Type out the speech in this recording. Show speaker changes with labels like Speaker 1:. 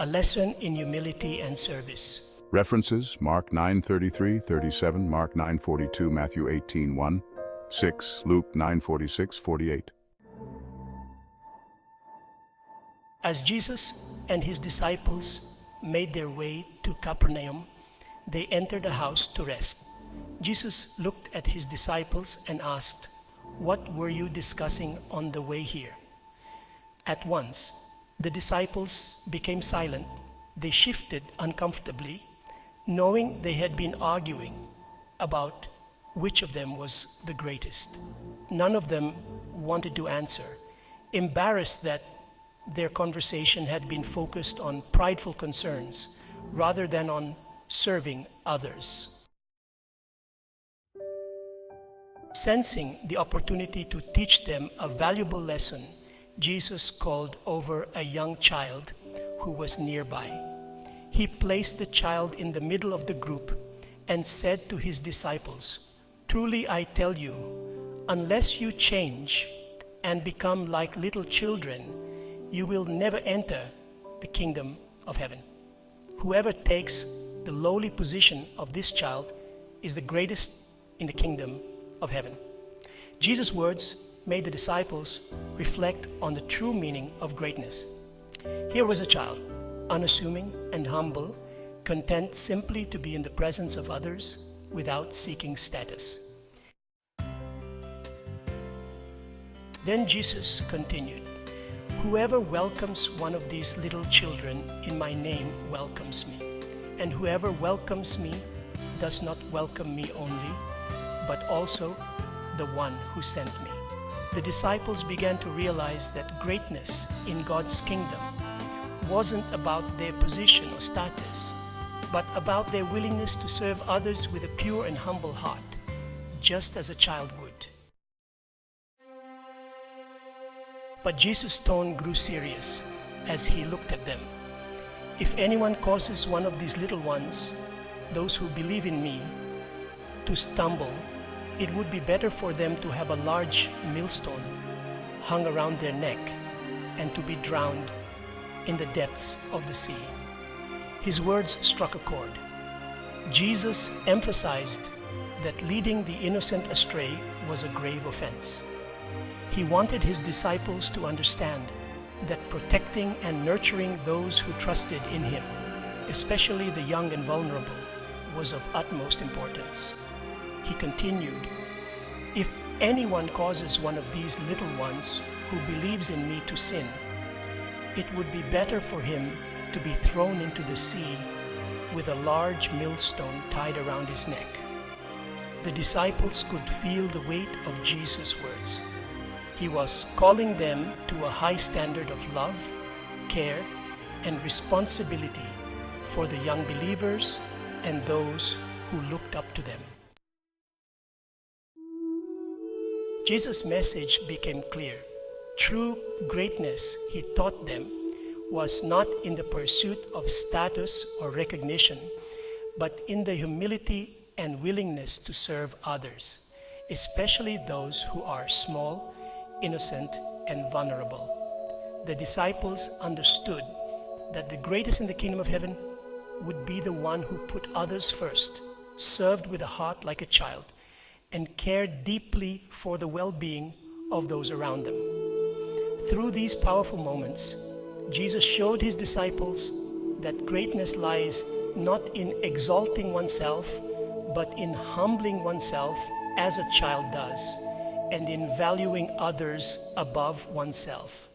Speaker 1: A lesson in humility and service.
Speaker 2: References: Mark 9:33-37, Mark 9:42, Matthew 18:1, 6, Luke 9:46-48.
Speaker 1: As Jesus and his disciples made their way to Capernaum, they entered a house to rest. Jesus looked at his disciples and asked, "What were you discussing on the way here?" At once, the disciples became silent. They shifted uncomfortably, knowing they had been arguing about which of them was the greatest. None of them wanted to answer, embarrassed that their conversation had been focused on prideful concerns rather than on serving others. Sensing the opportunity to teach them a valuable lesson, Jesus called over a young child who was nearby. He placed the child in the middle of the group and said to his disciples, "Truly I tell you, unless you change and become like little children, you will never enter the kingdom of heaven. Whoever takes the lowly position of this child is the greatest in the kingdom of heaven." Jesus' words made the disciples reflect on the true meaning of greatness. Here was a child, unassuming and humble, content simply to be in the presence of others without seeking status. Then Jesus continued, "Whoever welcomes one of these little children in my name welcomes me, and whoever welcomes me does not welcome me only, but also the one who sent me." The disciples began to realize that greatness in God's kingdom wasn't about their position or status, but about their willingness to serve others with a pure and humble heart, just as a child would. But Jesus' tone grew serious as he looked at them. "If anyone causes one of these little ones, those who believe in me, to stumble, it would be better for them to have a large millstone hung around their neck and to be drowned in the depths of the sea." His words struck a chord. Jesus emphasized that leading the innocent astray was a grave offense. He wanted his disciples to understand that protecting and nurturing those who trusted in him, especially the young and vulnerable, was of utmost importance. He continued, "If anyone causes one of these little ones who believes in me to sin, it would be better for him to be thrown into the sea with a large millstone tied around his neck." The disciples could feel the weight of Jesus' words. He was calling them to a high standard of love, care, and responsibility for the young believers and those who looked up to them. Jesus' message became clear. True greatness, he taught them, was not in the pursuit of status or recognition, but in the humility and willingness to serve others, especially those who are small, innocent, and vulnerable. The disciples understood that the greatest in the kingdom of heaven would be the one who put others first, served with a heart like a child, and cared deeply for the well-being of those around them. Through these powerful moments, Jesus showed his disciples that greatness lies not in exalting oneself, but in humbling oneself as a child does, and in valuing others above oneself.